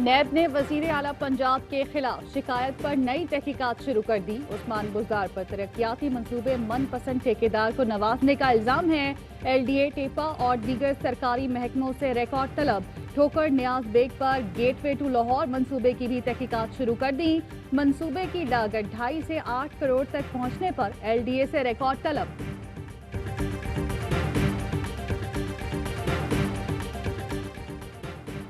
NAB نے وزیر اعلیٰ پنجاب کے خلاف شکایت پر نئی تحقیقات شروع کر دی۔ عثمان بزدار پر ترقیاتی منصوبے من پسند ٹھیکیدار کو نوازنے کا الزام ہے۔ ایل ڈی اے ٹیپا اور دیگر سرکاری محکموں سے ریکارڈ طلب۔ ٹھوکر نیاز بیگ پر گیٹ وے ٹو لاہور منصوبے کی بھی تحقیقات شروع کر دی۔ منصوبے کی لاگت 2.5 سے 8 کروڑ تک پہنچنے پر ایل ڈی اے سے ریکارڈ طلب۔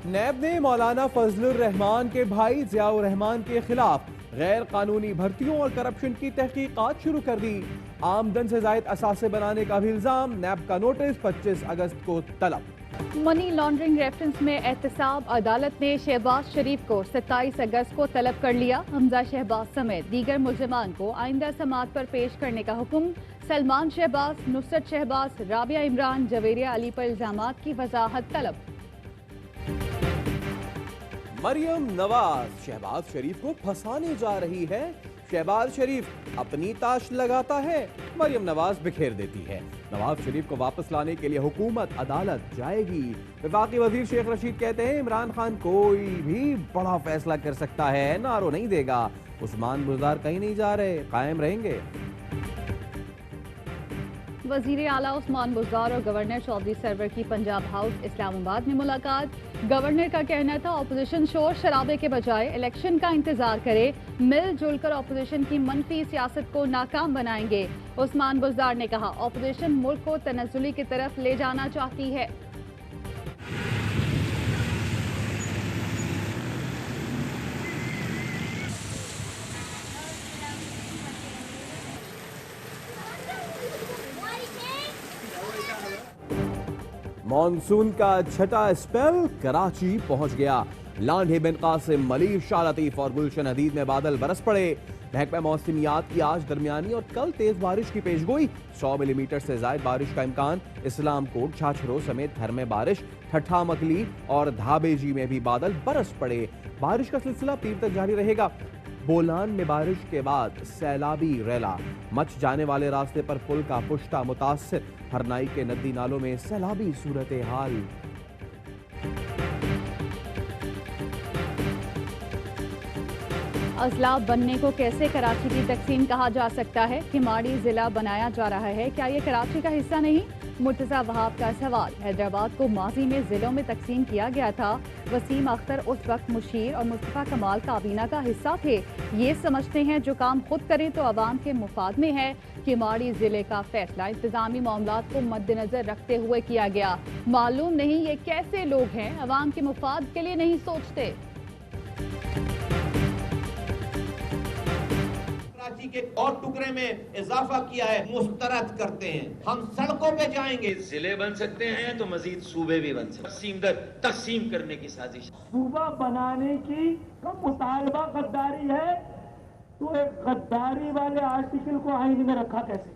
نیب نے مولانا فضل الرحمان کے بھائی ضیاء الرحمان کے خلاف غیر قانونی بھرتیوں اور کرپشن کی تحقیقات شروع کر دی۔ آمدن سے زائد اثاثے بنانے کا بھی الزام۔ نیب کا نوٹس 25 اگست کو طلب۔ منی لانڈرنگ ریفرنس میں احتساب عدالت نے شہباز شریف کو 27 اگست کو طلب کر لیا۔ حمزہ شہباز سمیت دیگر ملزمان کو آئندہ سماعت پر پیش کرنے کا حکم۔ سلمان شہباز، نصرت شہباز، رابعہ عمران، جویریہ علی پر الزامات کی وضاحت طلب۔ مریم نواز شہباز شریف کو پھنسانے جا رہی ہے۔ شہباز شریف اپنی تاش لگاتا ہے، مریم نواز بکھیر دیتی ہے۔ نواز شریف کو واپس لانے کے لیے حکومت عدالت جائے گی۔ وفاقی وزیر شیخ رشید کہتے ہیں عمران خان کوئی بھی بڑا فیصلہ کر سکتا ہے، نارو نہیں دے گا۔ عثمان بزدار کہیں نہیں جا رہے، قائم رہیں گے۔ وزیر اعلیٰ عثمان بزدار اور گورنر چودھری سرور کی پنجاب ہاؤس اسلام آباد میں ملاقات۔ گورنر کا کہنا تھا اپوزیشن شور شرابے کے بجائے الیکشن کا انتظار کرے، مل جل کر اپوزیشن کی منفی سیاست کو ناکام بنائیں گے۔ عثمان بزدار نے کہا اپوزیشن ملک کو تنزلی کی طرف لے جانا چاہتی ہے۔ مانسون کا چھٹا اسپیل کراچی پہنچ گیا۔ لانڈے بن قاسم، ملیر، شاہ لطیف اور گلشن حدید میں بادل برس پڑے۔ محکمہ موسمیات کی آج درمیانی اور کل تیز بارش کی پیشگوئی۔ 100 ملی میٹر سے زائد بارش کا امکان۔ اسلام کوٹ، چھاچھرو سمیت تھر میں بارش۔ ٹھٹھا مکلی اور دھابے جی میں بھی بادل برس پڑے۔ بارش کا سلسلہ پیر تک جاری رہے گا۔ بولان میں بارش کے بعد سیلابی ریلا۔ مچ جانے والے راستے پر پل کا پشتہ متاثر۔ ہرنائی کے ندی نالوں میں سیلابی صورتحال۔ اضلاع بننے کو کیسے کراچی کی تقسیم کہا جا سکتا ہے؟ کھماڑی ضلع بنایا جا رہا ہے، کیا یہ کراچی کا حصہ نہیں؟ مرتضیٰ وہاب کا سوال۔ حیدرآباد کو ماضی میں ضلعوں میں تقسیم کیا گیا تھا۔ وسیم اختر اس وقت مشیر اور مصطفیٰ کمال کابینہ کا حصہ تھے۔ یہ سمجھتے ہیں جو کام خود کریں تو عوام کے مفاد میں ہے۔ کھماڑی ضلع کا فیصلہ انتظامی معاملات کو مد نظر رکھتے ہوئے کیا گیا۔ معلوم نہیں یہ کیسے لوگ ہیں، عوام کے مفاد کے لیے نہیں سوچتے۔ کراچی کے اور ٹکڑے میں اضافہ کیا ہے، مسترد کرتے ہیں۔ ہم سڑکوں پہ جائیں گے۔ ضلع بن سکتے ہیں تو مزید صوبے بھی بن سکتے ہیں۔ تقسیم کرنے کی سازش، صوبہ بنانے کی مطالبہ غداری ہے، تو ایک غداری والے آرٹیکل کو آئین میں رکھا کیسے؟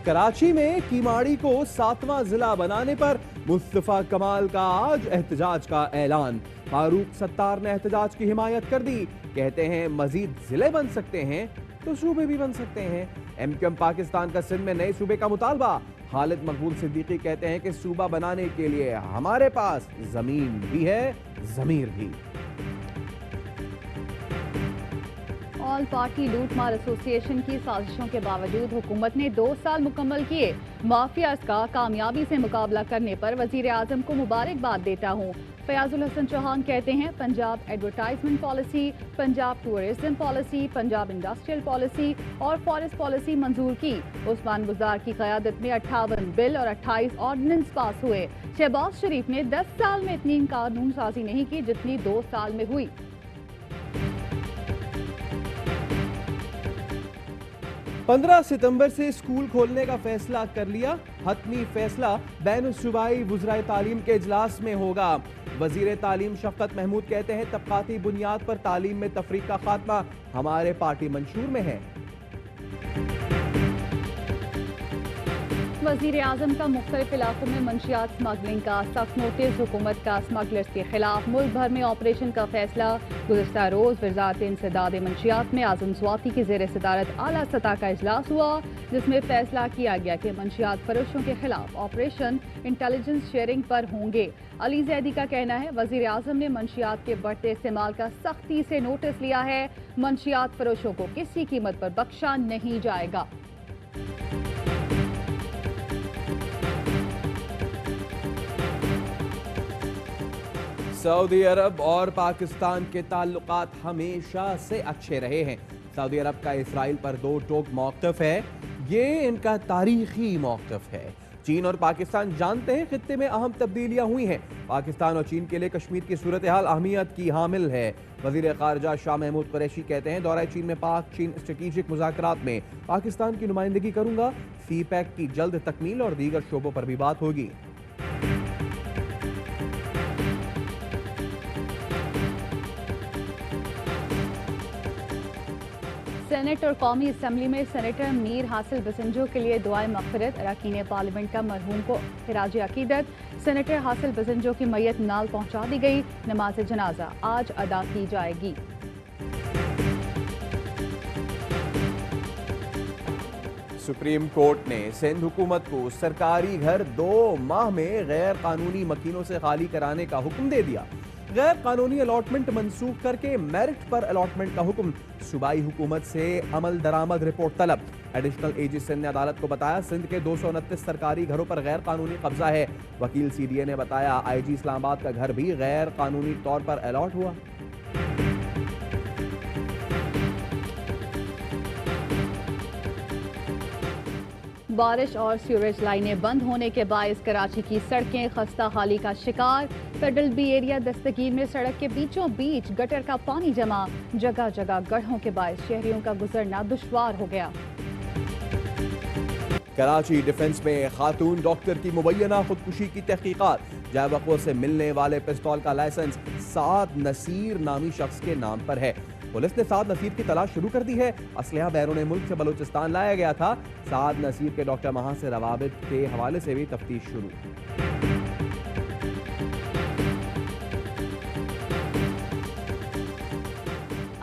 کراچی میں کیماڑی کو 7واں ضلع بنانے پر مصطفیٰ کمال کا آج احتجاج کا اعلان۔ فاروق ستار نے احتجاج کی حمایت کر دی، کہتے ہیں مزید ضلع بن سکتے ہیں تو صوبے بھی بن سکتے ہیں۔ ایم کیو ایم پاکستان کا سندھ میں نئے صوبے کا مطالبہ۔ خالد مقبول صدیقی کہتے ہیں کہ صوبہ بنانے کے لیے ہمارے پاس زمین بھی ہے، ضمیر بھی۔ آل پارٹی لوٹ مار ایسوسی ایشن کی سازشوں کے باوجود حکومت نے 2 سال مکمل کیے۔ مافیاز کا کامیابی سے مقابلہ کرنے پر وزیر اعظم کو مبارکباد دیتا ہوں۔ فیاض الحسن چوہان کہتے ہیں Punjab advertisement policy, Punjab tourism policy, Punjab industrial policy اور فارسٹ پالیسی منظور کی۔ عثمان بزدار کی قیادت میں 58 بل اور 28 آرڈیننس پاس ہوئے۔ شہباز شریف نے 10 سال میں اتنی قانون سازی نہیں کی جتنی 2 سال میں ہوئی۔ 15 ستمبر سے اسکول کھولنے کا فیصلہ کر لیا۔ حتمی فیصلہ بین الصوبائی وزرائے تعلیم کے اجلاس میں ہوگا۔ وزیر تعلیم شفقت محمود کہتے ہیں طبقاتی بنیاد پر تعلیم میں تفریق کا خاتمہ ہمارے پارٹی منشور میں ہے۔ वजीर आजम का मुख्तलिफ इलाकों में मंशियात स्मगलिंग का सख्त नोटिस। हुकूमत का स्मगलर्स के खिलाफ मुल्क भर में ऑपरेशन का फैसला। गुज़श्ता रोज़ वज़ारत इंसदाद मंशियात में आज़म स्वाति की ज़ेर सदारत आला सतह का इजलास हुआ, जिसमें फैसला किया गया कि मंशियात फरोशों के खिलाफ ऑपरेशन इंटेलिजेंस शेयरिंग पर होंगे। अली जैदी का कहना है वजीर आजम ने मंशियात के बढ़ते इस्तेमाल का सख्ती से नोटिस लिया है। मंशियात फरोशों को किसी कीमत पर बख्शा नहीं जाएगा। सऊदी अरब और पाकिस्तान के ताल्लुकात हमेशा से अच्छे रहे हैं। सऊदी अरब का इसराइल पर दो टोक मौक़िफ़ है, ये इनका तारीखी मौक़िफ़ है। चीन और पाकिस्तान जानते हैं खित्ते में अहम तब्दीलियां हुई हैं। पाकिस्तान और चीन के लिए कश्मीर की सूरत हाल अहमियत की हामिल है। वज़ीर ख़ारजा शाह महमूद कुरैशी कहते हैं दौरा चीन में पाक चीन स्ट्रेटेजिक मुज़ाकरात में पाकिस्तान की नुमाइंदगी करूंगा। सी पैक की जल्द तकमील और दीगर शोबों पर भी बात होगी। सेनेट और कौमी असम्बली में सेनेटर मीर हासिल बसंजो के लिए दुआए मग़फ़िरत। अरकान पार्लियामेंट का मरहूम को खिराज अकीदत। सेनेटर हासिल बसंजो की मैयत नाल पहुंचा दी गई। नमाज जनाजा आज अदा की जाएगी। सुप्रीम कोर्ट ने सिंध हुकूमत को सरकारी घर 2 माह में गैर कानूनी मकीनों से खाली कराने का हुक्म दे दिया। गैर कानूनी अलॉटमेंट मंसूख करके मेरिट पर अलॉटमेंट का हुक्म। सूबाई हुकूमत से अमल दरामद रिपोर्ट तलब। एडिशनल एजी सिंध ने अदालत को बताया सिंध के 229 सरकारी घरों पर गैर कानूनी कब्जा है। वकील सीडीए ने बताया आईजी इस्लामाबाद का घर भी गैर कानूनी तौर पर अलॉट हुआ। बारिश और सीवरेज लाइनें बंद होने के बायस कराची की सड़कें खस्ता हाली का शिकार। फेडरल बी एरिया दस्तगीर में सड़क के बीचों बीच गटर का पानी जमा। जगह जगह गड्ढों के बायस शहरियों का गुजरना दुश्वार हो गया। कराची डिफेंस में खातून डॉक्टर की मुबैना खुदकुशी की तहकीकात। जायबको से मिलने वाले पिस्तौल का लाइसेंस साद नसीर नामी शख्स के नाम पर है। पुलिस ने साद नसीर की तलाश शुरू कर दी है। असलहा बैरून मुल्क से बलूचिस्तान लाया गया था। साद नसीर के डॉक्टर महा से रवाबित के हवाले से भी तफ्तीश शुरू।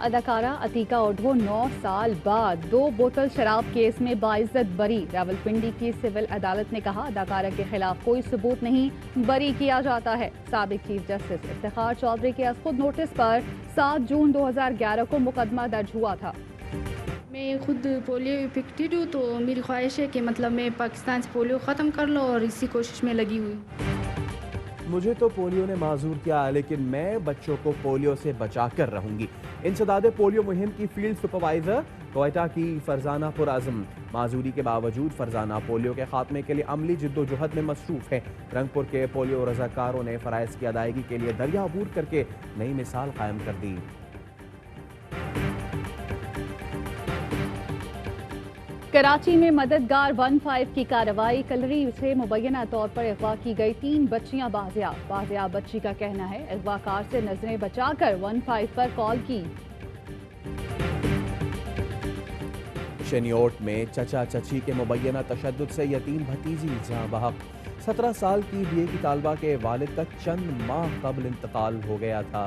अदाकारा अतीका ओढो 9 साल बाद 2 बोतल शराब केस में बाइज्जत बरी। रावलपिंडी की सिविल अदालत ने कहा अदाकारा के खिलाफ कोई सबूत नहीं, बरी किया जाता है। साबिक चीफ जस्टिस इफ्तिखार चौधरी के खुद नोटिस पर 7 जून 2011 को मुकदमा दर्ज हुआ था। मैं खुद पोलियो इफेक्टेड हूँ, तो मेरी ख्वाहिश है कि मतलब मैं पाकिस्तान से पोलियो ख़त्म कर लूँ और इसी कोशिश में लगी हुई। मुझे तो पोलियो ने माजूर किया, लेकिन मैं बच्चों को पोलियो से बचा कर रहूंगी। इंसदादे पोलियो मुहिम की फील्ड सुपरवाइजर कोयटा की फरजाना पुरआज़म। माजूरी के बावजूद फरजाना पोलियो के खात्मे के लिए अमली जिद्दोजहद में मसरूफ है। रंगपुर के पोलियो रज़ाकारों ने फ़राइज़ की अदायगी के लिए दरिया अबूर करके नई मिसाल कायम कर दी। कराची में मददगार 15 की कार्रवाई। कलरी से मुबैना तौर पर अगवा की गई 3 बच्चियां बाजियाब बच्ची का कहना है अगवाकार से नजरें बचाकर 15 पर कॉल की। शनियोट में चचा चची के मुबैना तशद्दुद से यतीम भतीजी जाँ बहक। 17 साल की बीए की तालबा के वालिद का चंद माह कबल इंतकाल हो गया था।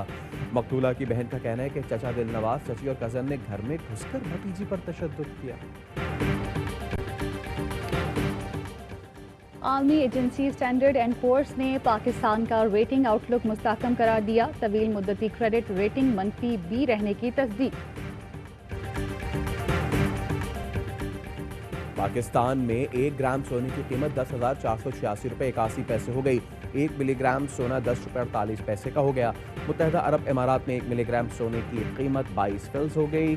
मकतूला की बहन का कहना है कि चचा दिलनवाज, चची और कजन ने घर में घुसकर भतीजी पर तशद्दुद किया। आलमी एजेंसी स्टैंडर्ड एंड पोर्स ने पाकिस्तान का रेटिंग आउटलुक मुस्तहकम करार दिया। तवील मुद्दती क्रेडिट रेटिंग -B रहने की तस्दीक। पाकिस्तान में 1 ग्राम सोने की कीमत 10,486 रुपये 81 पैसे हो गई। 1 मिलीग्राम सोना 10 रुपये 48 पैसे का हो गया। मुत्तहदा अरब इमारात में 1 मिलीग्राम सोने की कीमत 22 फिल्स हो गई।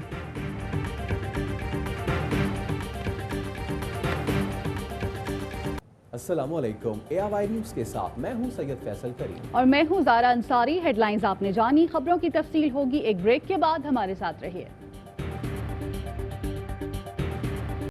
अस्सलामुअलैकुम, ARY न्यूज़ के साथ मैं हूं सैयद फैसल करीम और मैं हूं ज़ारा अंसारी। हेडलाइंस आपने जानी, खबरों की तफसील होगी एक ब्रेक के बाद। हमारे साथ रहिए।